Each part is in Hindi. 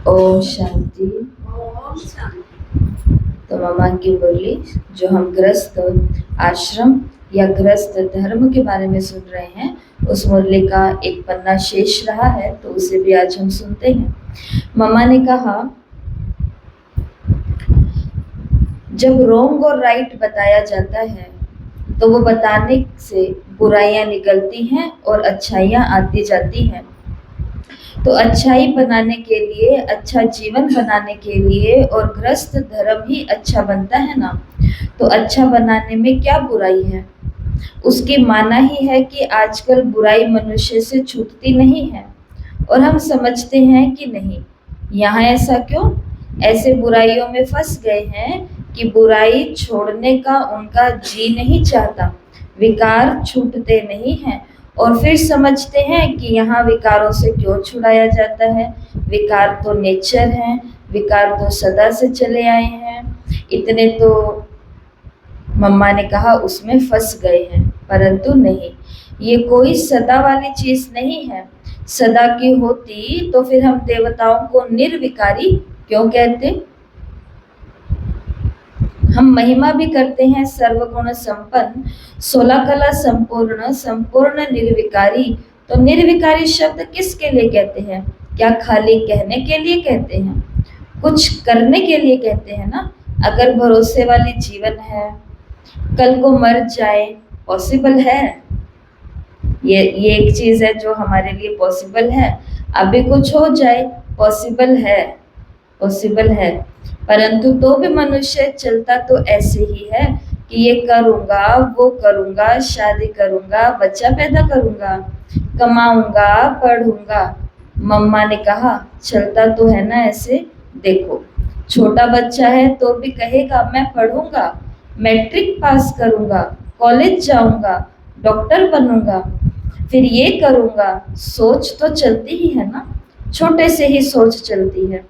ओम शांति। ओम शांति। तो मम्मा की बोली, जो हम ग्रस्त आश्रम या ग्रस्त धर्म के बारे में सुन रहे हैं, उस मुरली का एक पन्ना शेष रहा है, तो उसे भी आज हम सुनते हैं। मम्मा ने कहा, जब रोंग और राइट बताया जाता है तो वो बताने से बुराइयां निकलती हैं और अच्छाइयां आती जाती हैं। तो अच्छाई बनाने के लिए, अच्छा जीवन बनाने के लिए, और ग्रस्त धर्म ही अच्छा बनता है ना, तो अच्छा बनाने में क्या बुराई है? उसकी माना ही है कि आजकल बुराई मनुष्य से छूटती नहीं है, और हम समझते हैं कि नहीं, यहाँ ऐसा क्यों? ऐसे बुराइयों में फंस गए हैं कि बुराई छोड़ने का उनका जी नहीं चाहता, विकार छूटते नहीं हैं, और फिर समझते हैं कि यहाँ विकारों से क्यों छुड़ाया जाता है। विकार तो नेचर है, विकार तो सदा से चले आए हैं। इतने तो मम्मा ने कहा उसमें फंस गए हैं, परंतु नहीं, ये कोई सदा वाली चीज नहीं है। सदा की होती तो फिर हम देवताओं को निर्विकारी क्यों कहते? हम महिमा भी करते हैं सर्वगुण संपन्न, 16 कला संपूर्ण, संपूर्ण निर्विकारी। तो निर्विकारी शब्द किसके लिए कहते हैं? क्या खाली कहने के लिए कहते हैं? कुछ करने के लिए कहते हैं ना। अगर भरोसे वाली जीवन है, कल को मर जाए, पॉसिबल है। ये एक चीज है जो हमारे लिए पॉसिबल है। अभी कुछ हो जाए, पॉसिबल है, पॉसिबल है। परंतु तो भी मनुष्य चलता तो ऐसे ही है कि ये करूंगा, वो करूंगा, शादी करूंगा, बच्चा पैदा करूंगा, कमाऊंगा, पढ़ूंगा। मम्मा ने कहा, चलता तो है ना ऐसे। देखो, छोटा बच्चा है तो भी कहेगा मैं पढ़ूंगा, मैट्रिक पास करूंगा, कॉलेज जाऊंगा, डॉक्टर बनूंगा, फिर ये करूंगा। सोच तो चलती ही है ना, छोटे से ही सोच चलती है।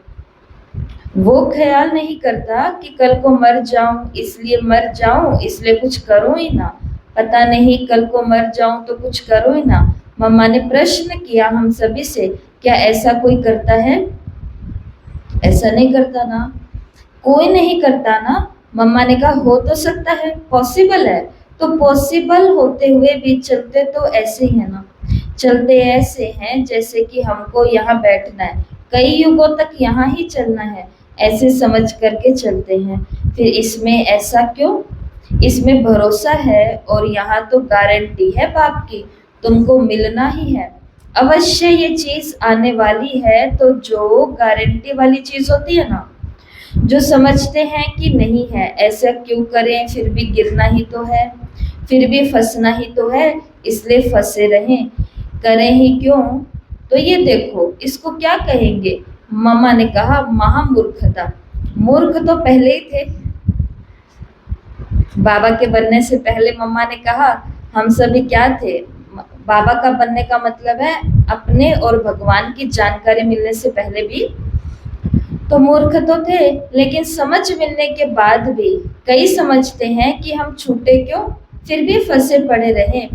वो ख्याल नहीं करता कि कल को मर जाऊं, इसलिए मर जाऊं, इसलिए कुछ करूं ही ना। पता नहीं कल को मर जाऊं तो कुछ करूं ही ना। मम्मा ने प्रश्न किया हम सभी से, क्या ऐसा कोई करता है? ऐसा नहीं करता ना, कोई नहीं करता ना। मम्मा ने कहा हो तो सकता है, पॉसिबल है। तो पॉसिबल होते हुए भी चलते तो ऐसे ही है ना। चलते ऐसे हैं जैसे कि हमको यहाँ बैठना है, कई युगों तक यहाँ ही चलना है, ऐसे समझ करके चलते हैं। फिर इसमें ऐसा क्यों? इसमें भरोसा है, और यहाँ तो गारंटी है बाप की, तुमको मिलना ही है। अवश्य ये चीज आने वाली है। तो जो गारंटी वाली चीज होती है ना, जो समझते हैं कि नहीं है, ऐसा क्यों करें, फिर भी गिरना ही तो है, फिर भी फंसना ही तो है, इसलिए फंसे रहें, करें ही क्यों? तो ये देखो, इसको क्या कहेंगे? मम्मा ने कहा महामूर्खता। मूर्ख तो पहले ही थे। बाबा के बनने से पहले मम्मा ने कहा हम सभी क्या थे? बाबा का बनने का मतलब है अपने और भगवान की जानकारी मिलने से पहले भी तो मूर्ख तो थे। लेकिन समझ मिलने के बाद भी कई समझते हैं कि हम छूटे क्यों, फिर भी फंसे पड़े रहे।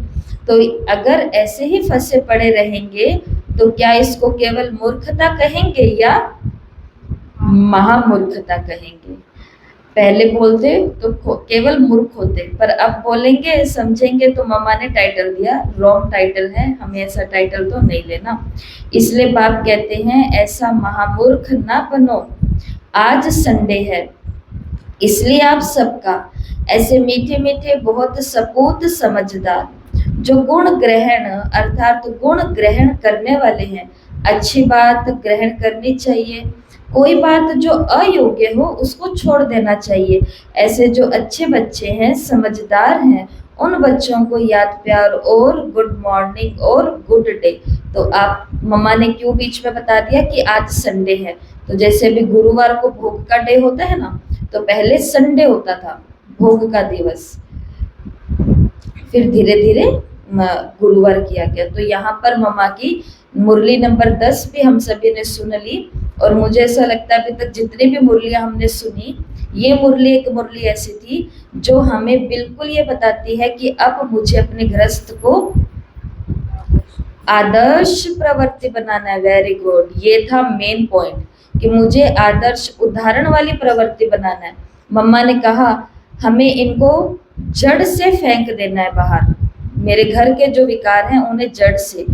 तो अगर ऐसे ही फंसे पड़े रहेंगे तो क्या इसको केवल मूर्खता कहेंगे या महामूर्खता कहेंगे? पहले बोलते तो केवल मूर्ख होते, पर अब बोलेंगे, समझेंगे तो मम्मा ने टाइटल दिया, रॉन्ग टाइटल है, हमें ऐसा टाइटल तो नहीं लेना। इसलिए बाप कहते हैं ऐसा महामूर्ख ना बनो, आज संडे है, इसलिए आप सबका ऐसे मीठे मीठे बहुत सपूत समझदार, जो गुण ग्रहण अर्थात गुण ग्रहण करने वाले हैं, अच्छी बात ग्रहण करनी चाहिए, कोई बात जो अयोग्य हो उसको छोड़ देना चाहिए। ऐसे जो अच्छे बच्चे हैं, समझदार हैं, उन बच्चों को याद प्यार और गुड मॉर्निंग और गुड डे। तो आप मम्मा ने क्यों बीच में बता दिया कि आज संडे है? तो जैसे भी गुरुवार को भोग का डे होता है ना, तो पहले संडे होता था, भोग का दिवस, फिर धीरे धीरे गुरुवार किया गया। तो यहाँ पर मम्मा की मुरली नंबर 10 भी हम सभी ने सुन ली, और मुझे ऐसा लगता है अभी तक जितनी भी मुरलियां हमने सुनी, ये मुरली एक मुरली ऐसी थी जो हमें बिल्कुल ये बताती है कि अब मुझे अपने गृहस्थ को आदर्श प्रवृत्ति बनाना है। वेरी गुड, ये था मेन पॉइंट कि मुझे आदर्श उदाहरण वाली प्रवृत्ति बनाना है। मम्मा ने कहा हमें इनको जड़ से फेंक देना है बाहर, मेरे घर के जो विकार हैं उन्हें जड़ से।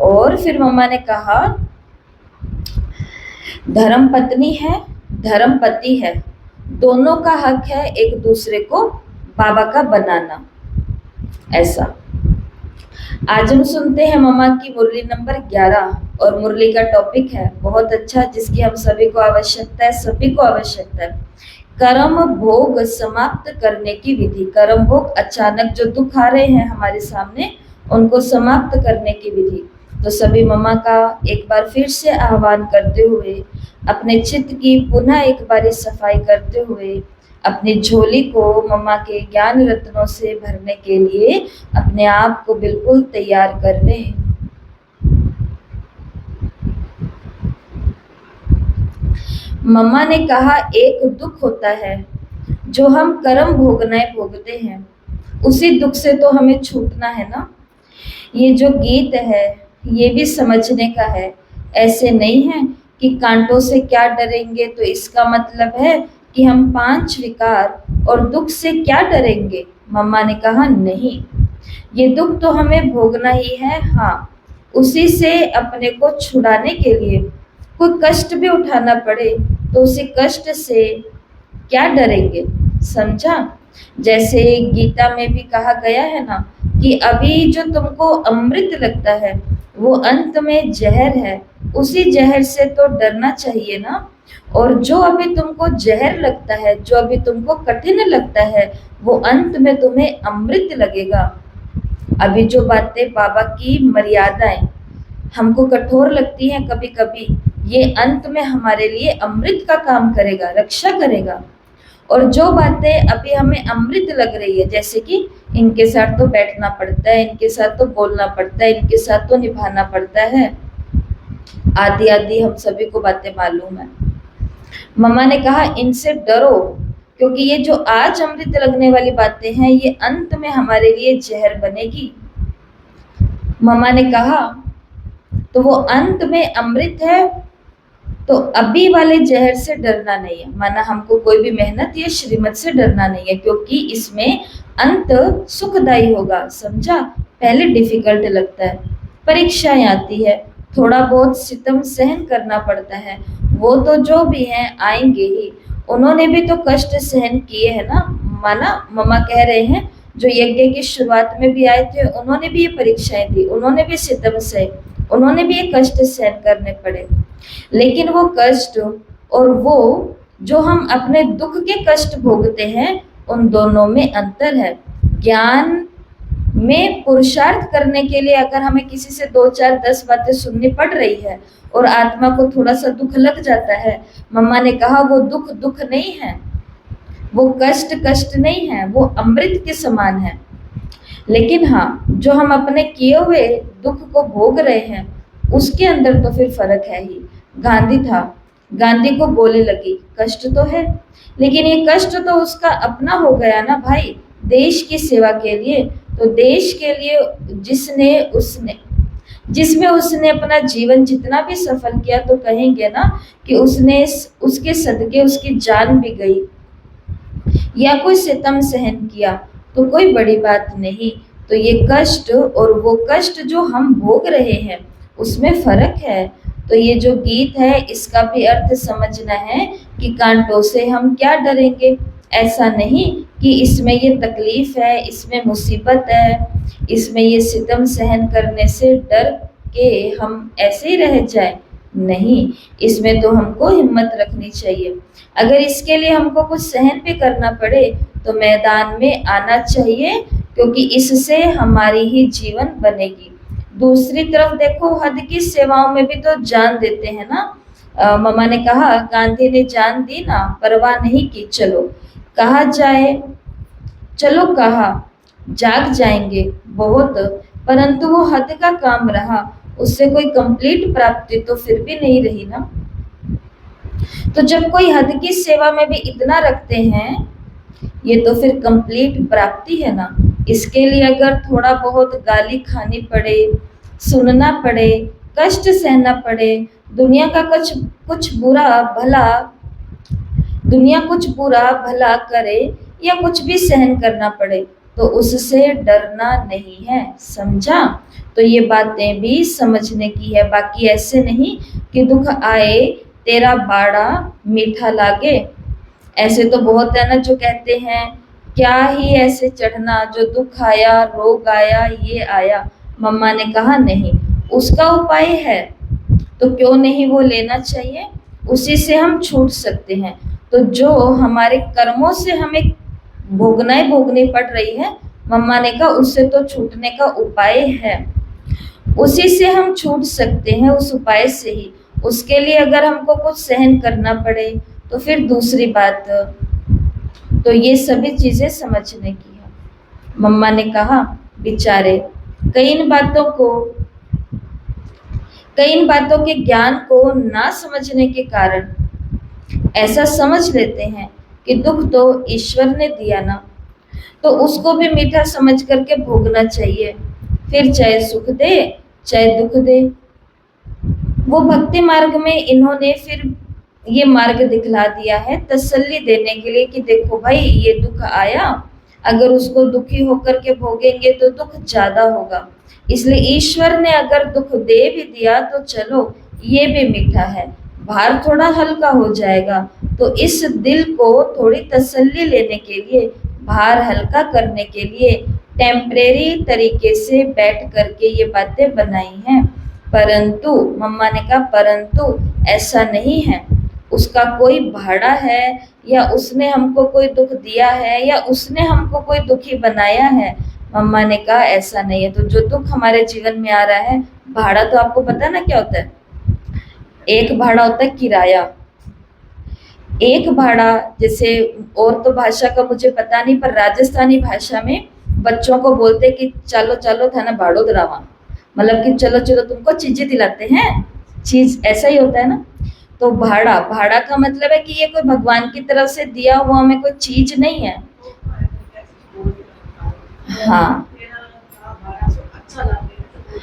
और फिर मम्मा ने कहा धर्म पत्नी है, धर्म पति है, दोनों का हक है एक दूसरे को बाबा का बनाना। ऐसा आज हम सुनते हैं मम्मा की मुरली नंबर 11 और मुरली का टॉपिक है बहुत अच्छा, जिसकी हम सभी को आवश्यकता है, सभी को आवश्यकता है। कर्म भोग समाप्त करने की विधि। कर्म भोग अचानक जो दुख आ रहे हैं हमारे सामने उनको समाप्त करने की विधि। तो सभी मम्मा का एक बार फिर से आह्वान करते हुए, अपने चित्त की पुनः एक बारी सफाई करते हुए, अपनी झोली को मम्मा के ज्ञान रत्नों से भरने के लिए अपने आप को बिल्कुल तैयार कर लें। मम्मा ने कहा एक दुख होता है जो हम कर्म भोगनाएं भोगते हैं, उसी दुख से तो हमें छूटना है ना। ये जो गीत है ये भी समझने का है। ऐसे नहीं है कि कांटों से क्या डरेंगे तो इसका मतलब है कि हम 5 विकार और दुख से क्या डरेंगे। मम्मा ने कहा नहीं, ये दुख तो हमें भोगना ही है। हाँ, उसी से अपने को छुड़ाने के लिए कोई कष्ट भी उठाना पड़े तो उसी कष्ट से क्या डरेंगे, समझा। जैसे गीता में भी कहा गया है ना कि अभी जो तुमको अमृत लगता है वो अंत में जहर है, उसी जहर से तो डरना चाहिए ना। और जो अभी तुमको जहर लगता है, जो अभी तुमको कठिन लगता है, वो अंत में तुम्हें अमृत लगेगा। अभी जो बातें बाबा की मर्यादाएं हमको कठोर लगती हैं कभी कभी, ये अंत में हमारे लिए अमृत का काम करेगा, रक्षा करेगा। और जो बातें अभी हमें अमृत लग रही है, जैसे कि इनके साथ तो बैठना पड़ता है, इनके साथ तो बोलना पड़ता है, इनके साथ तो निभाना पड़ता है, आदि आदि हम सभी को बातें मालूम है। मम्मा ने कहा इनसे डरो, क्योंकि ये जो आज अमृत लगने वाली बातें हैं ये अंत में हमारे लिए जहर बनेगी। मम्मा ने कहा तो वो अंत में अमृत है, तो अभी वाले जहर से डरना नहीं है। माना हमको कोई भी मेहनत या श्रीमत से डरना नहीं है, क्योंकि इसमें अंत सुखदायी होगा, समझा। पहले डिफिकल्ट लगता है, परीक्षाएं आती है, थोड़ा बहुत सितम सहन करना पड़ता है, वो तो जो भी हैं आएंगे ही। उन्होंने भी तो कष्ट सहन किए हैं ना। माना मम्मा कह रहे हैं जो यज्ञ की शुरुआत में भी आए थे उन्होंने भी ये परीक्षाएं दी, उन्होंने भी सितम सहे, उन्होंने भी ये कष्ट सहन करने पड़े। लेकिन वो कष्ट और वो जो हम अपने दुख के कष्ट भोगते हैं उन दोनों में अंतर है। ज्ञान में पुरुषार्थ करने के लिए अगर हमें किसी से 2 4 10 बातें सुननी पड़ रही है और आत्मा को थोड़ा सा दुख लग जाता है, मम्मा ने कहा वो दुख दुख नहीं है, वो कष्ट कष्ट नहीं है, वो अमृत के समान है। लेकिन हाँ, जो हम अपने किए हुए दुख को भोग रहे हैं उसके अंदर तो फिर फर्क है ही। गांधी था, गांधी को गोली लगी, कष्ट तो है, लेकिन ये कष्ट तो उसका अपना हो गया ना भाई, देश की सेवा के लिए। तो देश के लिए जिसमें उसने अपना जीवन जितना भी सफल किया, तो कहेंगे ना कि उसके सदके उसकी जान भी गई, या कोई सितम सहन किया तो कोई बड़ी बात नहीं। तो ये कष्ट और वो कष्ट जो हम भोग रहे हैं उसमें फर्क है। तो ये जो गीत है इसका भी अर्थ समझना है कि कांटों से हम क्या डरेंगे। ऐसा नहीं कि इसमें ये तकलीफ है, इसमें मुसीबत है, इसमें ये सितम सहन करने से डर के हम ऐसे ही रह जाए, नहीं, इसमें तो हमको हिम्मत रखनी चाहिए। अगर इसके लिए हमको कुछ सहन भी करना पड़े तो मैदान में आना चाहिए, क्योंकि इससे हमारी ही जीवन बनेगी। दूसरी तरफ देखो, हद की सेवाओं में भी तो जान देते हैं ना। मम्मा ने कहा गांधी ने जान दी ना, परवाह नहीं की, चलो कहा जाए, चलो कहा जाग जाएंगे बहुत, परंतु वो हद का काम रहा, उससे कोई कंप्लीट प्राप्ति तो फिर भी नहीं रही ना। तो जब कोई हद की सेवा में भी इतना रखते हैं, ये तो फिर कंप्लीट प्राप्ति है ना। इसके लिए अगर थोड़ा बहुत गाली खानी पड़े, सुनना पड़े, कष्ट सहना पड़े, दुनिया का कुछ कुछ बुरा भला दुनिया कुछ बुरा भला करे या कुछ भी सहन करना पड़े तो उससे डरना नहीं है, समझा? तो ये बातें भी समझने की है, बाकी ऐसे नहीं कि दुख आए तेरा बाड़ा मीठा लागे। ऐसे तो बहुत है ना जो कहते हैं क्या ही ऐसे चढ़ना, जो दुख आया रोग आया ये आया। मम्मा ने कहा नहीं, उसका उपाय है तो क्यों नहीं वो लेना चाहिए, उसी से हम छूट सकते हैं। तो जो हमारे कर्मों से हमें भोगनी पड़ रही है, मम्मा ने कहा उससे तो छूटने का उपाय है, उसी से हम छूट सकते हैं, उस उपाय से ही। उसके लिए अगर हमको कुछ सहन करना पड़े तो फिर दूसरी बात। तो ये सभी चीजें समझने की है। मम्मा ने कहा बेचारे कई इन बातों के ज्ञान को ना समझने के कारण ऐसा समझ लेते हैं कि दुख तो ईश्वर ने दिया ना, तो उसको भी मीठा समझ करके भोगना चाहिए, फिर चाहे सुख दे चाहे दुख दे। वो भक्ति मार्ग में इन्होंने फिर ये मार्ग दिखला दिया है तसल्ली देने के लिए कि देखो भाई ये दुख आया, अगर उसको दुखी होकर के भोगेंगे तो दुख ज्यादा होगा, इसलिए ईश्वर ने अगर दुख दे भी दिया तो चलो ये भी मीठा है, भार थोड़ा हल्का हो जाएगा। तो इस दिल को थोड़ी तसल्ली लेने के लिए, भार हल्का करने के लिए टेम्परेरी तरीके से बैठ करके ये बातें बनाई हैं। परंतु मम्मा ने कहा परंतु ऐसा नहीं है, उसका कोई भाड़ा है या उसने हमको कोई दुख दिया है या उसने हमको कोई दुखी बनाया है। मम्मा ने कहा ऐसा नहीं है। तो जो दुख हमारे जीवन में आ रहा है, भाड़ा तो आपको पता है ना क्या होता है? एक भाड़ा होता है किराया, एक भाड़ा जैसे और तो भाषा का मुझे पता नहीं, पर राजस्थानी भाषा में बच्चों को बोलते कि चलो चलो थाना भाड़ो दरावा, मतलब कि चलो चलो तुमको चीजें दिलाते हैं, चीज ऐसा ही होता है ना। तो भाड़ा, भाड़ा का मतलब है कि ये कोई भगवान की तरफ से दिया हुआ हमें कोई चीज नहीं है। हाँ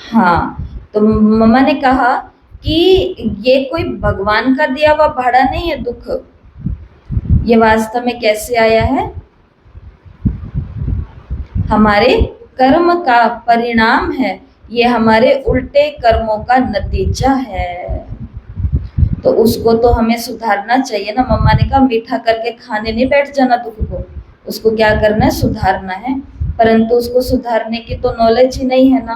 हाँ, तो मम्मा ने कहा कि ये कोई भगवान का दिया हुआ भाड़ा नहीं है दुख, ये वास्तव में कैसे आया है? हमारे कर्म का परिणाम है, ये हमारे उल्टे कर्मों का नतीजा है। तो उसको तो हमें सुधारना चाहिए ना। मम्मा ने कहा मीठा करके खाने नहीं बैठ जाना दुख को, उसको क्या करना है, सुधारना है। परंतु उसको सुधारने की तो नॉलेज ही नहीं है ना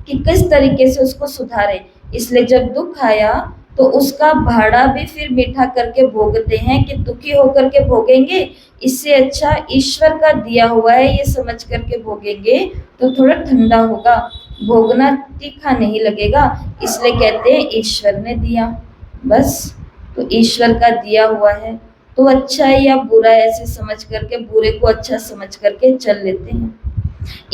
कि किस तरीके से उसको सुधारे। इसलिए जब दुख आया तो उसका भाड़ा भी फिर मीठा करके भोगते हैं कि दुखी होकर के भोगेंगे, इससे अच्छा ईश्वर का दिया हुआ है ये समझ करके भोगेंगे तो थोड़ा ठंडा होगा, भोगना तीखा नहीं लगेगा। इसलिए कहते हैं ईश्वर ने दिया, बस। तो ईश्वर का दिया हुआ है तो अच्छा है या बुरा है ऐसे समझ करके, बुरे को अच्छा समझ करके चल लेते हैं।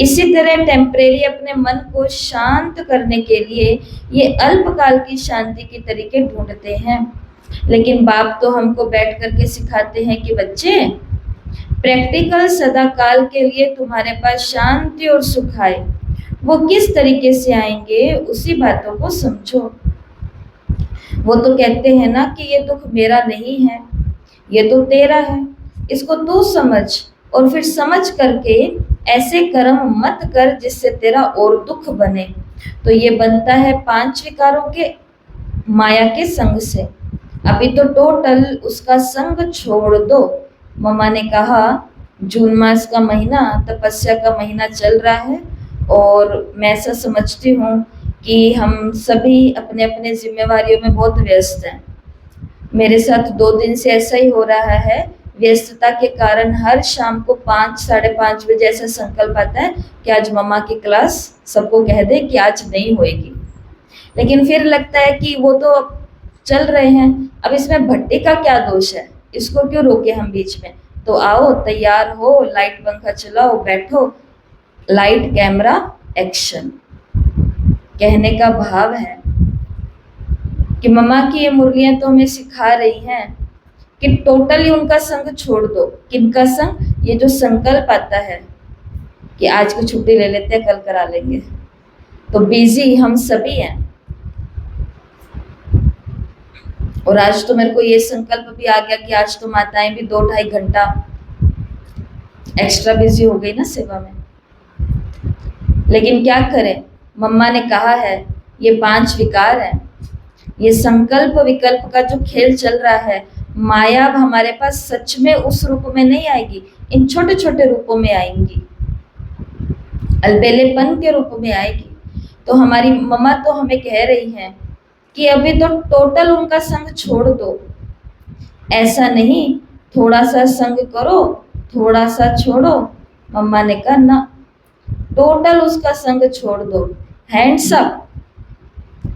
इसी तरह टेम्परेरी अपने मन को शांत करने के लिए ये अल्पकाल की शांति के तरीके ढूंढते हैं। लेकिन बाप तो हमको बैठ करके सिखाते हैं कि बच्चे प्रैक्टिकल सदा काल के लिए तुम्हारे पास शांति और सुख आए, वो किस तरीके से आएंगे उसी बातों को समझो। वो तो कहते हैं ना कि ये दुख मेरा नहीं है, ये तो तेरा है, इसको तू समझ और फिर समझ करके ऐसे कर्म मत कर जिससे तेरा और दुख बने। तो ये बनता है 5 विकारों के माया के संग से। अभी तो टोटल उसका संग छोड़ दो। मम्मा ने कहा जून मास का महीना तपस्या का महीना चल रहा है और मैं ऐसा समझती हूँ कि हम सभी अपने अपने जिम्मेवारियों में बहुत व्यस्त हैं। मेरे साथ 2 दिन से ऐसा ही हो रहा है, व्यस्तता के कारण हर शाम को 5 साढ़े 5 बजे ऐसा संकल्प आता है कि आज मम्मा की क्लास सबको कह दे कि आज नहीं होएगी। लेकिन फिर लगता है कि वो तो चल रहे हैं, अब इसमें भट्टी का क्या दोष है, इसको क्यों रोके हम बीच में। तो आओ तैयार हो, लाइट पंखा चलाओ, बैठो, लाइट कैमरा एक्शन। कहने का भाव है कि मम्मा की ये मुरलियां तो हमें सिखा रही हैं कि टोटली उनका संग छोड़ दो। किनका संग? ये जो संकल्प आता है कि आज की छुट्टी ले लेते हैं, कल करा लेंगे, तो बिजी हम सभी हैं। और आज तो मेरे को ये संकल्प भी आ गया कि आज तो माताएं भी 2-2.5 घंटा एक्स्ट्रा बिजी हो गई ना सेवा में। लेकिन क्या करें, मम्मा ने कहा है ये 5 विकार हैं, ये संकल्प विकल्प का जो खेल चल रहा है, माया अब हमारे पास सच में उस रूप में नहीं आएगी, इन छोटे छोटे रूपों में आएंगी, अलबेलेपन के रूप में आएगी। तो हमारी मम्मा तो हमें कह रही हैं कि अभी तो टोटल उनका संग छोड़ दो। ऐसा नहीं थोड़ा सा संग करो, थोड़ा सा छोड़ो। मम्मा ने कहा ना, टोटल उसका संग छोड़ दो। Hands up.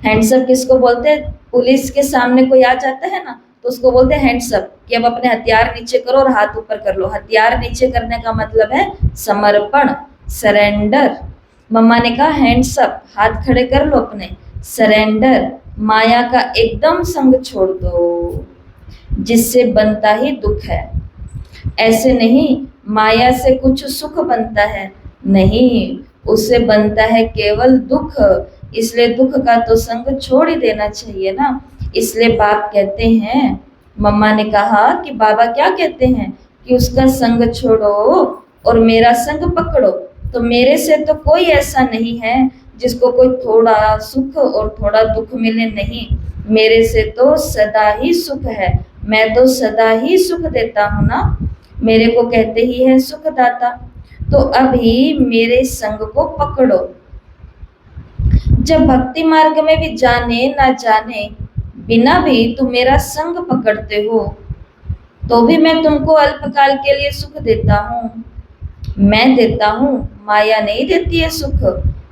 हैंड्स अप किसको बोलते हैं? पुलिस के सामने कोई आ जाता है ना तो उसको बोलते हैं हैंड्स अप, कि अब अपने हथियार नीचे करो और हाथ ऊपर कर लो। हथियार नीचे करने का मतलब है समर्पण, सरेंडर। मम्मा ने कहा हैंड्स अप, हाथ खड़े कर लो अपने, सरेंडर। माया का एकदम संग छोड़ दो, जिससे बनता ही दुख है। ऐसे नहीं माया से कुछ सुख बनता है, नहीं, उससे बनता है केवल दुख। इसलिए दुख का तो संग छोड़ ही देना चाहिए ना। इसलिए बाप कहते हैं, मम्मा ने कहा कि बाबा क्या कहते हैं कि उसका संग छोड़ो और मेरा संग पकड़ो। तो मेरे से तो कोई ऐसा नहीं है जिसको कोई थोड़ा सुख और थोड़ा दुख मिले, नहीं। मेरे से तो सदा ही सुख है, मैं तो सदा ही सुख देता हूँ ना। मेरे को कहते ही है सुखदाता। तो अभी मेरे संग को पकड़ो। जब भक्ति मार्ग में भी जाने ना जाने बिना भी तुम मेरा संग पकड़ते हो, तो भी मैं तुमको अल्पकाल के लिए सुख देता हूँ। मैं देता हूँ, माया नहीं देती है सुख।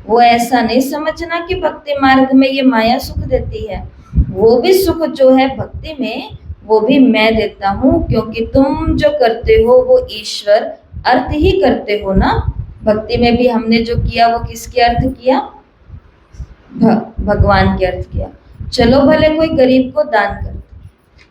वो ऐसा नहीं समझना कि भक्ति मार्ग में ये माया सुख देती है। वो भी सुख जो है भक्ति में, वो भी मैं देता हूँ, क्योंकि तुम जो करते हो वो ईश्वर अर्थ ही करते हो ना। भक्ति में भी हमने जो किया वो किसके अर्थ किया? भगवान के अर्थ किया। चलो भले कोई गरीब को दान कर,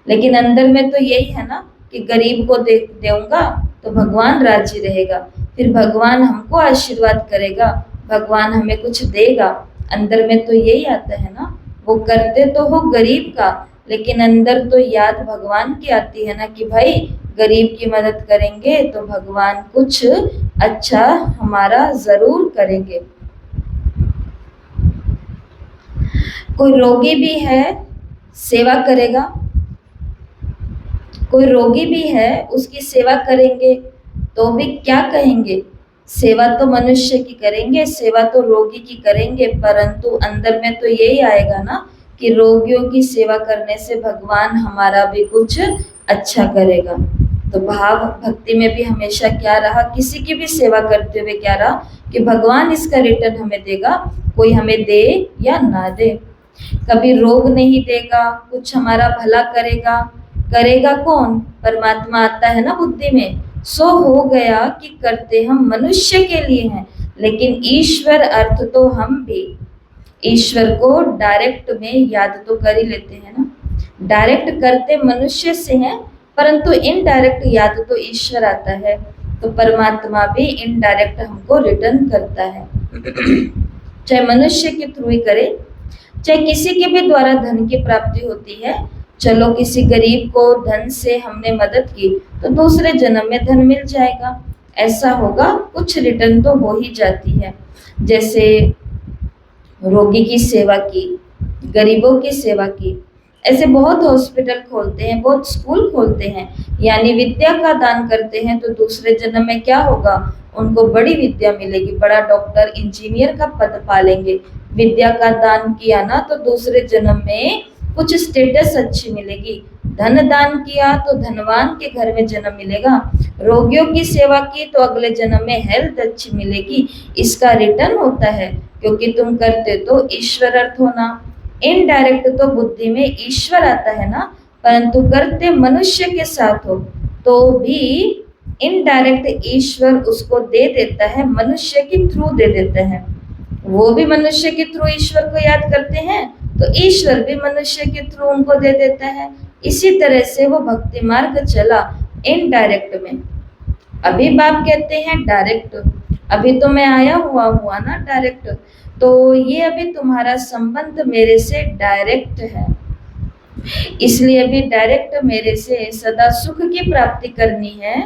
लेकिन अंदर में तो यही है ना कि गरीब को दूंगा तो भगवान राजी रहेगा, फिर भगवान हमको आशीर्वाद करेगा, भगवान हमें कुछ देगा। अंदर में तो यही आता है ना। वो करते तो हो गरीब का, लेकिन अंदर तो याद भगवान की आती है ना कि भाई गरीब की मदद करेंगे तो भगवान कुछ अच्छा हमारा जरूर करेंगे। कोई रोगी भी है, सेवा करेगा। कोई रोगी भी है, उसकी सेवा करेंगे तो भी क्या कहेंगे? सेवा तो मनुष्य की करेंगे, सेवा तो रोगी की करेंगे, परंतु अंदर में तो यही आएगा ना कि रोगियों की सेवा करने से भगवान हमारा भी कुछ अच्छा करेगा। तो भाव भक्ति में भी हमेशा क्या रहा, किसी की भी सेवा करते हुए क्या रहा कि भगवान इसका रिटर्न हमें देगा, कोई हमें दे या ना दे। कभी रोग नहीं देगा, कुछ हमारा भला करेगा। करेगा कौन? परमात्मा आता है ना बुद्धि में। सो हो गया कि करते हम मनुष्य के लिए हैं, लेकिन ईश्वर अर्थ तो हम भी ईश्वर को डायरेक्ट में याद तो कर ही लेते हैं ना। डायरेक्ट करते मनुष्य से हैं, परंतु इनडायरेक्ट याद तो ईश्वर आता है। तो परमात्मा भी इनडायरेक्ट हमको रिटर्न करता है, चाहे मनुष्य के थ्रू ही करे, चाहे किसी के भी द्वारा धन की प्राप्ति होती है। चलो किसी गरीब को धन से हमने मदद की तो दूसरे जन्म में धन मिल जाएगा, ऐसा होगा, कुछ रिटर्न तो हो ही जाती है। जैसे रोगी की सेवा की, गरीबों की सेवा की, ऐसे बहुत हॉस्पिटल खोलते हैं, बहुत स्कूल खोलते हैं, यानी विद्या का दान करते हैं तो दूसरे जन्म में क्या होगा? उनको बड़ी विद्या मिलेगी, बड़ा डॉक्टर इंजीनियर का पद पालेंगे। विद्या का दान किया ना तो दूसरे जन्म में कुछ स्टेटस अच्छी मिलेगी। धन दान किया तो धनवान के घर में जन्म मिलेगा। रोगियों की सेवा की तो अगले जन्म में हेल्थ अच्छी मिलेगी। इसका रिटर्न होता है, क्योंकि तुम करते तो ईश्वर अर्थ होना। इनडायरेक्ट तो बुद्धि में ईश्वर आता है ना, परंतु करते मनुष्य के साथ हो तो भी इनडायरेक्ट ईश्वर उसको दे देता है, मनुष्य के थ्रू दे देता है। वो भी मनुष्य के थ्रू ईश्वर को याद करते हैं तो ईश्वर भी मनुष्य के थ्रू उनको दे देता है। इसी तरह से वो भक्ति मार्ग चला इनडायरेक्ट में। अभी बाप कहते हैं डायरेक्ट, अभी तो मैं आया हुआ ना डायरेक्ट, तो ये अभी तुम्हारा संबंध मेरे से डायरेक्ट है। इसलिए भी डायरेक्ट मेरे से सदा सुख की प्राप्ति करनी है।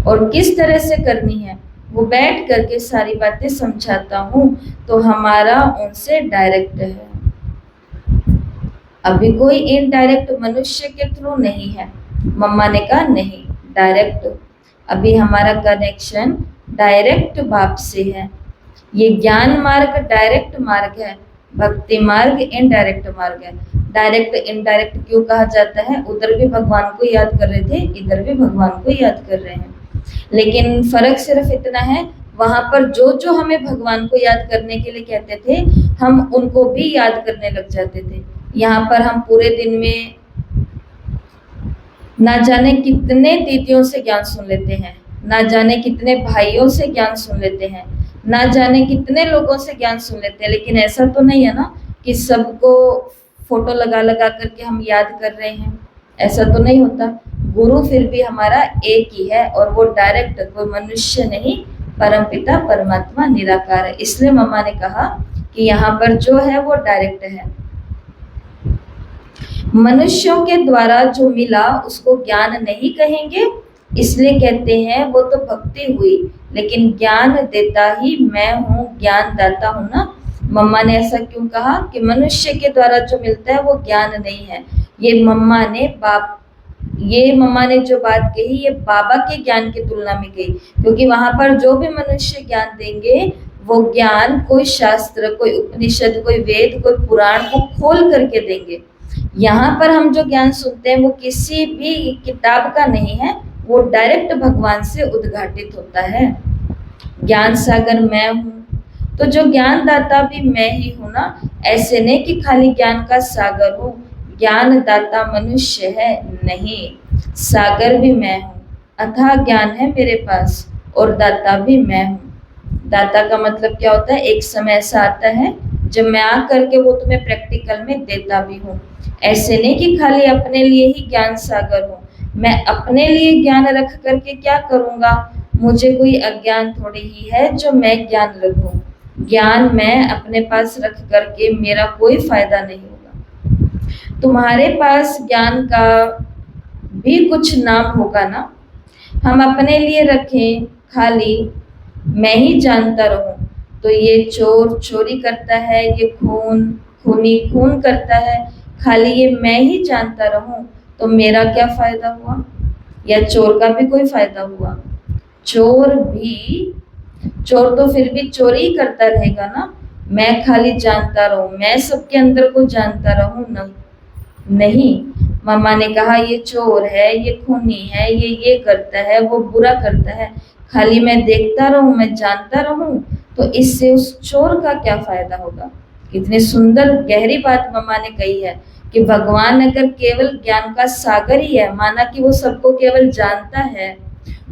और किस तरह से करनी है वो बैठ करके सारी बातें समझाता हूँ। तो हमारा उनसे डायरेक्ट है, अभी कोई इनडायरेक्ट मनुष्य के थ्रू नहीं है। मम्मा ने कहा नहीं, डायरेक्ट। अभी हमारा कनेक्शन डायरेक्ट बाप से है। ये ज्ञान मार्ग डायरेक्ट मार्ग है, भक्ति मार्ग इनडायरेक्ट मार्ग है। डायरेक्ट इनडायरेक्ट क्यों कहा जाता है? उधर भी भगवान को याद कर रहे थे, इधर भी भगवान को याद कर रहे हैं, लेकिन फर्क सिर्फ इतना है, वहां पर जो जो हमें भगवान को याद करने के लिए कहते थे हम उनको भी याद करने लग जाते थे। यहाँ पर हम पूरे दिन में ना जाने कितने दीदियों से ज्ञान सुन लेते हैं, ना जाने कितने भाइयों से ज्ञान सुन लेते हैं, ना जाने कितने लोगों से ज्ञान सुन लेते हैं, लेकिन ऐसा तो नहीं है ना कि सबको फोटो लगा लगा करके हम याद कर रहे हैं। ऐसा तो नहीं होता। गुरु फिर भी हमारा एक ही है, और वो डायरेक्ट, कोई मनुष्य नहीं, परमपिता परमात्मा निराकार है। इसलिए मम्मा ने कहा कि यहाँ पर जो है वो डायरेक्ट है। मनुष्यों के द्वारा जो मिला उसको ज्ञान नहीं कहेंगे, इसलिए कहते हैं वो तो भक्ति हुई, लेकिन ज्ञान देता ही मैं हूँ, ज्ञान दाता हूँ ना। मम्मा ने ऐसा क्यों कहा कि मनुष्य के द्वारा जो मिलता है वो ज्ञान नहीं है। ये मम्मा ने जो बात कही ये बाबा के ज्ञान की तुलना में कही, क्योंकि वहां पर जो भी मनुष्य ज्ञान देंगे वो ज्ञान कोई शास्त्र, कोई उपनिषद, कोई वेद, कोई पुराण को खोल करके देंगे। यहाँ पर हम जो ज्ञान सुनते हैं वो किसी भी किताब का नहीं है, वो डायरेक्ट भगवान से उद्घाटित होता है। ज्ञान सागर मैं हूँ, तो जो ज्ञान दाता भी मैं ही हूँ ना। ऐसे नहीं कि खाली ज्ञान का सागर हो, ज्ञान दाता मनुष्य है नहीं, सागर भी मैं हूँ, अथाह ज्ञान है मेरे पास, और दाता भी मैं हूँ। दाता का मतलब क्या होता है? एक समय ऐसा आता है जब मैं आ करके वो तुम्हें प्रैक्टिकल में देता भी हूँ। ऐसे नहीं कि खाली अपने लिए ही ज्ञान सागर हो। मैं अपने लिए ज्ञान रख करके क्या करूँगा? मुझे कोई अज्ञान थोड़ी ही है जो मैं ज्ञान रखूँ। ज्ञान मैं अपने पास रख करके मेरा कोई फायदा नहीं होगा। तुम्हारे पास ज्ञान का भी कुछ नाम होगा ना। हम अपने लिए रखें खाली मैं ही जानता रहूं, तो ये चोर चोरी करता है, ये खूनी खून करता है, खाली ये मैं ही जानता रहूं तो मेरा क्या फायदा हुआ? या चोर का भी कोई फायदा हुआ? चोर तो फिर भी चोरी ही करता रहेगा ना। मैं खाली जानता रहूं, मैं सबके अंदर को जानता रहूं नहीं। मम्मा ने कहा ये चोर है, ये खूनी है, ये करता है, वो बुरा करता है, खाली मैं देखता रहूं, मैं जानता रहूं, तो इससे उस चोर का क्या फायदा होगा? कितनी सुंदर गहरी बात मम्मा ने कही है कि भगवान अगर केवल ज्ञान का सागर ही है, माना कि वो सबको केवल जानता है,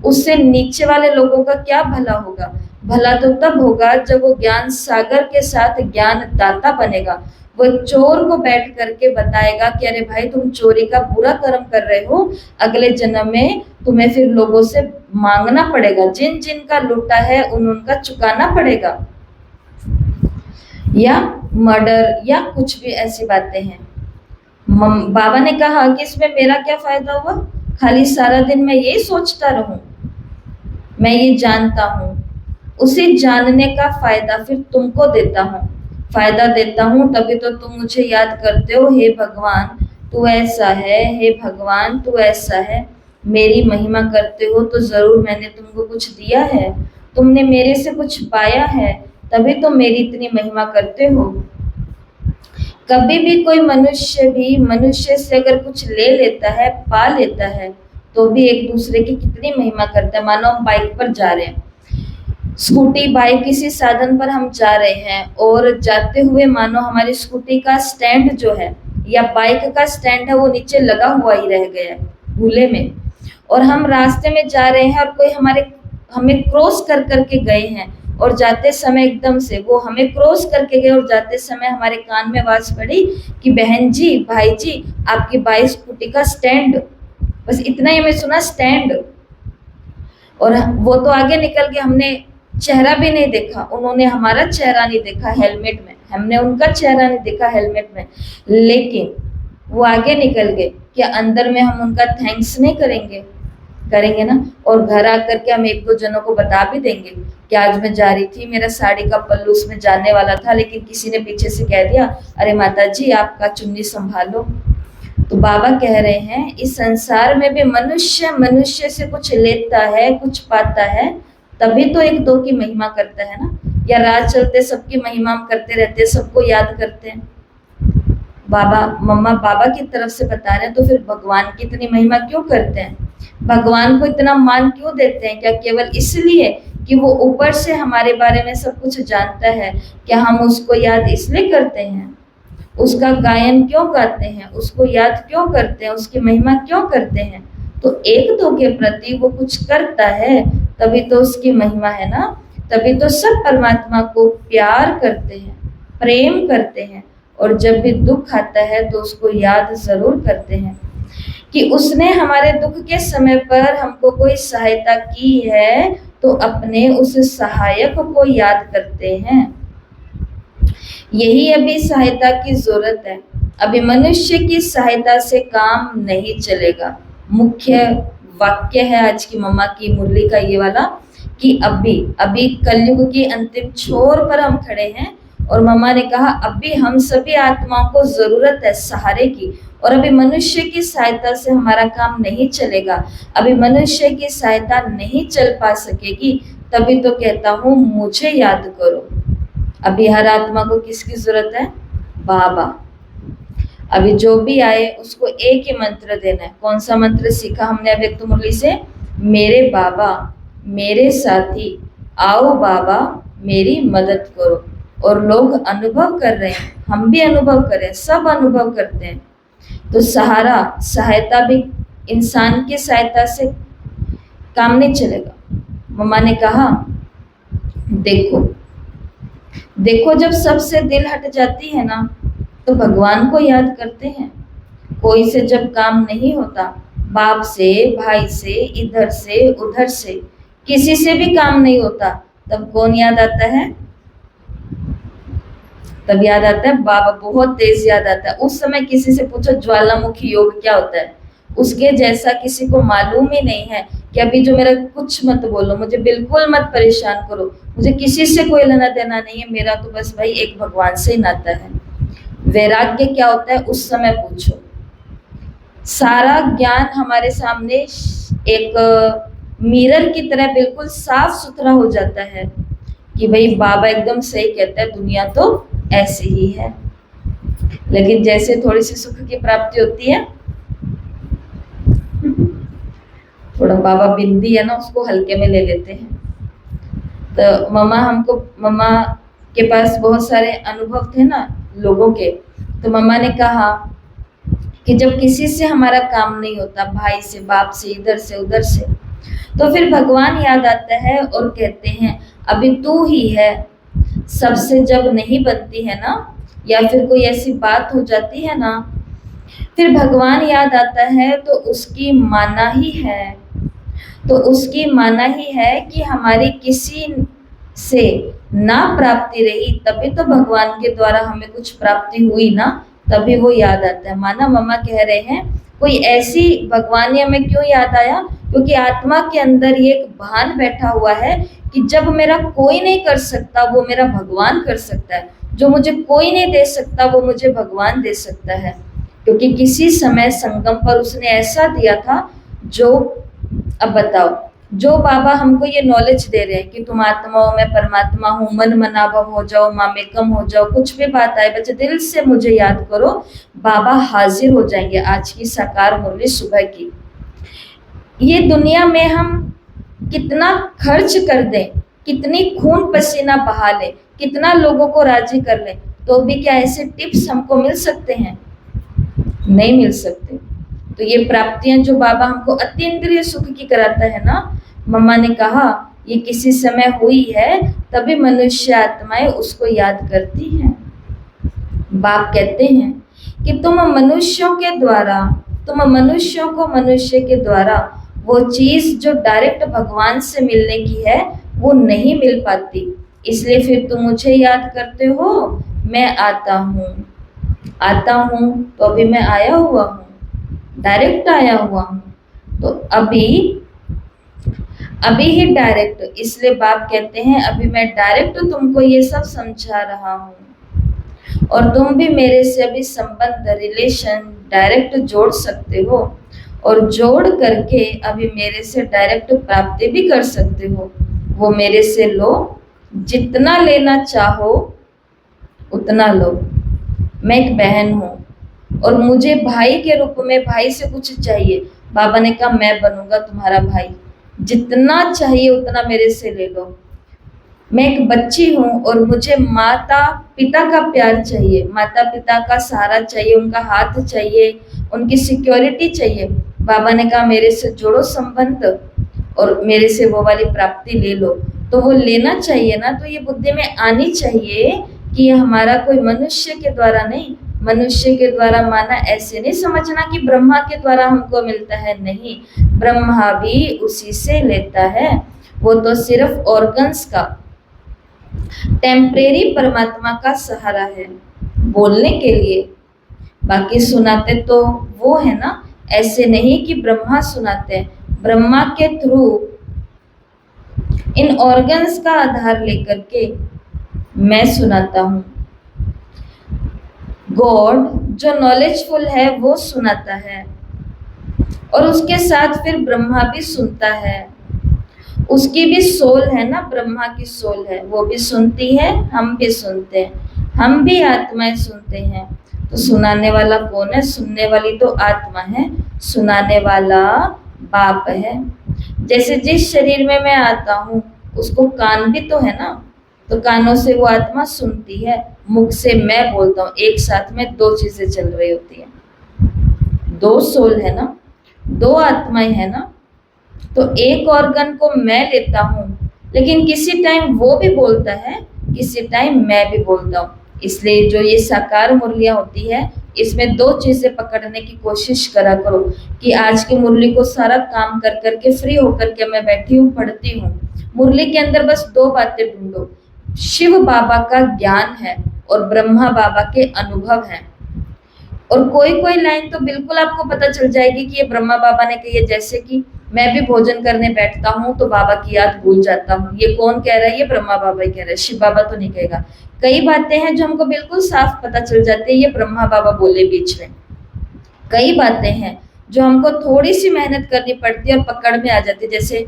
उससे नीचे वाले लोगों का क्या भला होगा? भला तो तब होगा जब वो ज्ञान सागर के साथ ज्ञान दाता बनेगा। वो चोर को बैठ करके बताएगा कि अरे भाई तुम चोरी का बुरा कर्म कर रहे हो, अगले जन्म में तुम्हें फिर लोगों से मांगना पड़ेगा, जिन जिन का लूटा है उनका चुकाना पड़ेगा, या मर्डर या कुछ भी ऐसी बातें हैं। बाबा ने कहा कि इसमें मेरा क्या फायदा हुआ? खाली सारा दिन मैं ये सोचता रहूं, मैं ये जानता हूं। उसे जानने का फायदा फिर तुमको देता हूं, फायदा देता हूं, तभी तो तुम मुझे याद करते हो, हे भगवान तू ऐसा है, हे भगवान तू ऐसा है। मेरी महिमा करते हो तो जरूर मैंने तुमको कुछ दिया है, तुमने मेरे से कुछ पाया है, तभी तो मेरी इतनी महिमा करते हो। कभी भी कोई मनुष्य से अगर कुछ ले लेता है, पा लेता है, तो भी एक दूसरे की कितनी महिमा करता है। मानो हम बाइक पर जा रहे हैं, स्कूटी बाइक किसी साधन पर हम जा रहे हैं, और जाते हुए मानो हमारी स्कूटी का स्टैंड जो है या बाइक का स्टैंड है वो नीचे लगा हुआ ही रह गया है भूले में, और हम रास्ते में जा रहे हैं और कोई हमें क्रॉस कर करके गए हैं, और जाते समय एकदम से वो हमें क्रॉस करके गए, और जाते समय हमारे कान में आवाज पड़ी कि बहन जी, भाई जी, आपकी बाइक स्कूटी का स्टैंड, बस इतना ही हमें सुना, स्टैंड। और वो तो आगे निकल के, हमने चेहरा भी नहीं देखा, उन्होंने हमारा चेहरा नहीं देखा हेलमेट में, हमने उनका चेहरा नहीं देखा हेलमेट में, लेकिन वो आगे निकल गए, क्या अंदर में हम उनका थैंक्स नहीं करेंगे? करेंगे ना। और घर आकर के हम एक दो जनों को बता भी देंगे कि आज मैं जा रही थी, मेरा साड़ी का पल्लू उसमें जाने वाला था, लेकिन किसी ने पीछे से कह दिया, अरे माता जी आपका चुन्नी संभालो। तो बाबा कह रहे हैं इस संसार में भी मनुष्य मनुष्य से कुछ लेता है, कुछ पाता है, तभी तो एक दो की महिमा करता है ना। या राह चलते सबकी महिमा हम करते रहते हैं, सबको याद करते हैं। बाबा मम्मा बाबा की तरफ से बता रहे हैं, तो फिर भगवान की इतनी महिमा क्यों करते हैं? भगवान को इतना मान क्यों देते हैं? क्या केवल इसलिए कि वो ऊपर से हमारे बारे में सब कुछ जानता है? क्या हम उसको याद इसलिए करते हैं? उसका गायन क्यों गाते हैं? उसको याद क्यों करते हैं? उसकी महिमा क्यों करते हैं? तो एक दो के प्रति वो कुछ करता है, तभी तो उसकी महिमा है ना। तभी तो सब परमात्मा को प्यार करते हैं, प्रेम करते हैं, और जब भी दुख आता है तो उसको याद जरूर करते हैं कि उसने हमारे दुख के समय पर हमको कोई सहायता की है, तो अपने उस सहायक को याद करते हैं। यही अभी सहायता की जरूरत है। अभी मनुष्य की सहायता से काम नहीं चलेगा। मुख्य वाक्य है आज की मम्मा की मुरली का ये वाला, कि अभी अभी कलयुग की अंतिम छोर पर हम खड़े हैं, और मम्मा ने कहा अभी हम सभी आत्माओं को जरूरत है सहारे की, और अभी मनुष्य की सहायता से हमारा काम नहीं चलेगा। अभी मनुष्य की सहायता नहीं चल पा सकेगी, तभी तो कहता हूँ मुझे याद करो। अभी हर आत्मा को किसकी जरूरत है? बाबा। अभी जो भी आए उसको एक ही मंत्र देना है। कौन सा मंत्र सीखा हमने अव्यक्त मुरली से? मेरे बाबा, मेरे साथी, आओ बाबा मेरी मदद करो। और लोग अनुभव कर रहे हैं, हम भी अनुभव कर रहे हैं, सब अनुभव करते हैं। तो सहारा सहायता भी इंसान की सहायता से काम नहीं चलेगा। मम्मा ने कहा देखो देखो, जब सबसे दिल हट जाती है ना, तो भगवान को याद करते हैं। कोई से जब काम नहीं होता, बाप से, भाई से, इधर से उधर से, किसी से भी काम नहीं होता, तब कौन याद आता है? तब याद आता है बाबा, बहुत तेज याद आता है। उस समय किसी से पूछो ज्वालामुखी योग क्या होता है, उसके जैसा किसी को मालूम ही नहीं है। कि अभी जो मेरा कुछ मत बोलो, मुझे बिल्कुल मत परेशान करो, मुझे किसी से कोई लेना देना नहीं है, मेरा तो बस भाई एक भगवान से ही नाता है। वैराग्य क्या होता है उस समय पूछो। सारा ज्ञान हमारे सामने एक मिरर की तरह बिल्कुल साफ सुथरा हो जाता है कि भाई बाबा एकदम सही कहता है, दुनिया तो ऐसी ही है। लेकिन जैसे थोड़ी सी सुख की प्राप्ति होती है, थोड़ा बाबा बिंदी है ना, उसको हल्के में ले लेते हैं। तो मम्मा के पास बहुत सारे अनुभव थे ना लोगों के। तो मम्मा ने कहा कि जब किसी से हमारा काम नहीं होता, भाई से, बाप से, इधर से उधर से, तो फिर भगवान याद आता है और कहते हैं अभी तू ही है। सबसे जब नहीं बनती है ना, या फिर कोई ऐसी बात हो जाती है ना, फिर भगवान याद आता है, तो उसकी माना ही है, तो उसकी माना ही है कि हमारी किसी से ना प्राप्ति रही, तभी तो भगवान के द्वारा हमें कुछ प्राप्ति हुई ना, तभी वो याद आता है। माना मम्मा कह रहे हैं कोई ऐसी भगवान हमें क्यों याद आया? क्योंकि आत्मा के अंदर ये एक भान बैठा हुआ है कि जब मेरा कोई नहीं कर सकता, वो मेरा भगवान कर सकता है। जो मुझे कोई नहीं दे सकता, वो मुझे भगवान दे सकता है। क्योंकि किसी समय संगम पर उसने ऐसा दिया था जो, अब बताओ, जो बाबा हमको ये नॉलेज दे रहे हैं कि तुम आत्माओं में परमात्मा हूँ, मन मनाभव हो जाओ, मामेकम हो जाओ, कुछ भी बात आए बच्चे दिल से मुझे याद करो, बाबा हाजिर हो जाएंगे। आज की साकार मुरली सुबह की, ये दुनिया में हम कितना खर्च कर दें, कितनी खून पसीना बहा लें, कितना लोगों को राजी कर लें, तो भी क्या ऐसे टिप्स हमको मिल सकते हैं? नहीं मिल सकते। तो ये प्राप्तियां जो बाबा हमको अतीन्द्रिय सुख की कराता है ना, मम्मा ने कहा ये किसी समय हुई है, तभी मनुष्य आत्माएं उसको याद करती हैं। बाप कहते हैं कि तुम मनुष्यों को मनुष्य के द्वारा वो चीज जो डायरेक्ट भगवान से मिलने की है, वो नहीं मिल पाती, इसलिए फिर तुम मुझे याद करते हो, मैं आता हूँ। आता हूँ तो अभी मैं आया हुआ हूँ, डायरेक्ट आया हुआ हूँ। तो अभी अभी ही डायरेक्ट, इसलिए बाप कहते हैं अभी मैं डायरेक्ट तुमको ये सब समझा रहा हूँ और तुम भी मेरे से अभी संबंध, रिलेशन डायरेक्ट जोड़ सकते हो और जोड़ करके अभी मेरे से डायरेक्ट प्राप्ति भी कर सकते हो। वो मेरे से लो, जितना लेना चाहो उतना लो। मैं एक बहन हूँ और मुझे भाई के रूप में भाई से कुछ चाहिए। बाबा ने कहा मैं बनूंगा तुम्हारा भाई, जितना चाहिए उतना मेरे से ले लो। मैं एक बच्ची हूँ और मुझे माता पिता का प्यार चाहिए, माता पिता का सहारा चाहिए, उनका हाथ चाहिए, उनकी सिक्योरिटी चाहिए। बाबा ने कहा मेरे से जोड़ो संबंध और मेरे से वो वाली प्राप्ति ले लो। तो वो लेना चाहिए ना, तो ये बुद्धि में आनी चाहिए कि ये हमारा कोई मनुष्य के द्वारा नहीं, मनुष्य के द्वारा माना ऐसे नहीं समझना कि ब्रह्मा के द्वारा हमको मिलता है, नहीं, ब्रह्मा भी उसी से लेता है। वो तो सिर्फ ऑर्गन्स का, टेम्परेरी परमात्मा का सहारा है बोलने के लिए, बाकी सुनाते तो वो है ना। ऐसे नहीं कि ब्रह्मा सुनाते हैं, ब्रह्मा के थ्रू इन ऑर्गन्स का आधार लेकर के मैं सुनाता हूँ। गॉड जो नॉलेजफुल है वो सुनाता है और उसके साथ फिर ब्रह्मा भी सुनता है। उसकी भी सोल है ना, ब्रह्मा की सोल है, वो भी सुनती है, हम भी सुनते हैं, हम भी आत्माएं सुनते हैं। तो सुनाने वाला कौन है? सुनने वाली तो आत्मा है, सुनाने वाला बाप है। जैसे जिस शरीर में मैं आता हूँ उसको कान भी तो है ना, तो कानों से वो आत्मा सुनती है, मुख से मैं बोलता हूँ, एक साथ में दो चीजें चल रही होती है। दो सोल है ना, दो आत्माएं है ना। तो एक ऑर्गन को मैं लेता हूँ, लेकिन किसी टाइम वो भी बोलता है, किसी टाइम मैं भी बोलता हूँ। इसलिए जो ये साकार मुरलियां होती है, इसमें दो चीजें पकड़ने की कोशिश करा करो कि आज की मुरली को सारा काम कर करके फ्री होकर के मैं बैठी हूँ, पढ़ती हूँ। मुरली के अंदर बस दो बातें ढूंढो, शिव बाबा का ज्ञान है और ब्रह्मा बाबा के अनुभव है। और कोई कोई लाइन तो बिल्कुल आपको पता चल जाएगी कि ये ब्रह्मा बाबा ने कही है। जैसे कि मैं भी भोजन करने बैठता हूँ तो बाबा की याद भूल जाता हूँ, ये कौन कह रहा है? ये ब्रह्मा बाबा ही कह रहा है, शिव बाबा तो नहीं कहेगा। कई बातें हैं जो हमको बिल्कुल साफ पता चल जाती है, ये ब्रह्मा बाबा बोले बीच में। कई बातें हैं जो हमको थोड़ी सी मेहनत करनी पड़ती है और पकड़ में आ जाती है। जैसे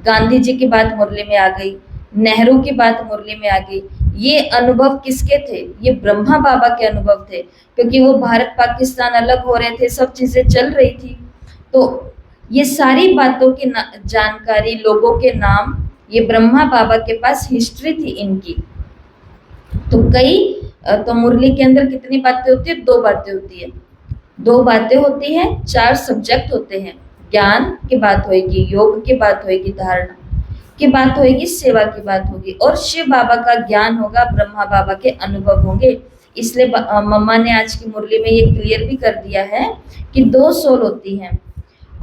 गांधी जी की बात मुरली में आ गई, नेहरू की बात मुरली में आ गई। ये अनुभव किसके थे? ये ब्रह्मा बाबा के अनुभव थे, क्योंकि वो भारत पाकिस्तान अलग हो रहे थे, सब चीजें चल रही थी। तो ये सारी बातों की जानकारी, लोगों के नाम, ये ब्रह्मा बाबा के पास हिस्ट्री थी इनकी। तो मुरली के अंदर कितनी बातें होती है? दो बातें होती है, दो बातें होती है, चार सब्जेक्ट होते हैं। ज्ञान की बात होगी, योग की बात होगी, धारणा की बात होगी, सेवा की बात होगी, और शिव बाबा का ज्ञान होगा, ब्रह्मा बाबा के अनुभव होंगे। इसलिए मम्मा ने आज की मुरली में ये क्लियर भी कर दिया है कि दो सोल होती हैं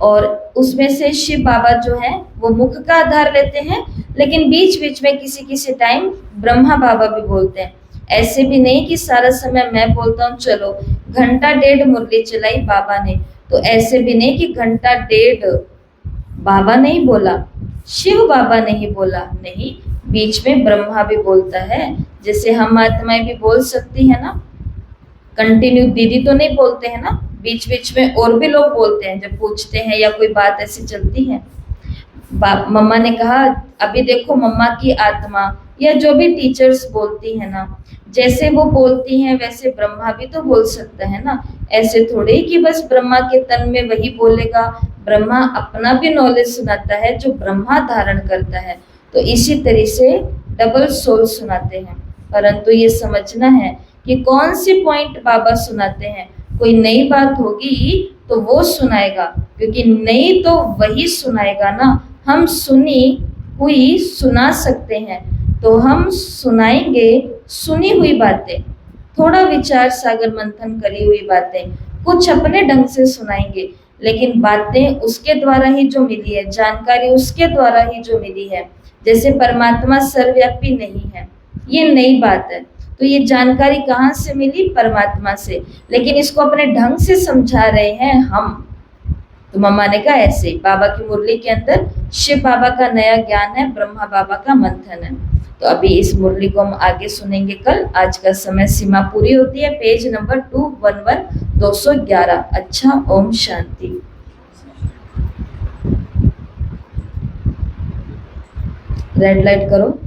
और उसमें से शिव बाबा जो है वो मुख का आधार लेते हैं, लेकिन बीच बीच में किसी किसी टाइम ब्रह्मा बाबा भी बोलते हैं। ऐसे भी नहीं कि सारा समय मैं बोलता हूँ, चलो घंटा डेढ़ मुरली चलाई बाबा ने, तो ऐसे भी नहीं कि घंटा डेढ़ बाबा नहीं बोला, शिव बाबा नहीं बोला, नहीं, बीच में ब्रह्मा भी बोलता है। जैसे हम आत्माएं भी बोल सकती है ना, कंटिन्यू दीदी तो नहीं बोलते हैं ना, बीच बीच में और भी लोग बोलते हैं जब पूछते हैं या कोई बात ऐसी चलती है। मम्मा ने कहा अभी देखो मम्मा की आत्मा या जो भी टीचर्स बोलती है ना, जैसे वो बोलती हैं वैसे ब्रह्मा भी तो बोल सकता है ना। ऐसे थोड़े कि बस ब्रह्मा के तन में वही बोलेगा, ब्रह्मा अपना भी नॉलेज सुनाता है जो ब्रह्मा धारण करता है। तो इसी तरह से डबल सोल सुनाते हैं, परंतु ये समझना है कि कौन सी पॉइंट बाबा सुनाते हैं। कोई नई बात होगी तो वो सुनाएगा, क्योंकि नई तो वही सुनाएगा ना। हम सुनी हुई सुना सकते हैं, तो हम सुनाएंगे सुनी हुई बातें, थोड़ा विचार सागर मंथन करी हुई बातें, कुछ अपने ढंग से सुनाएंगे, लेकिन बातें उसके द्वारा ही जो मिली है, जानकारी उसके द्वारा ही जो मिली है। जैसे परमात्मा सर्वव्यापी नहीं है, ये नई बात है, तो ये जानकारी कहाँ से मिली? परमात्मा से। लेकिन इसको अपने ढंग से समझा रहे हैं हम। तो मम्मा ने कहा ऐसे, बाबा की मुरली के अंदर शिव बाबा का नया ज्ञान है, ब्रह्मा बाबा का मंथन है। तो अभी इस मुरली को हम आगे सुनेंगे कल। आज का समय सीमा पूरी होती है। Page number 211 211। अच्छा, ओम शांति। रेड लाइट करो।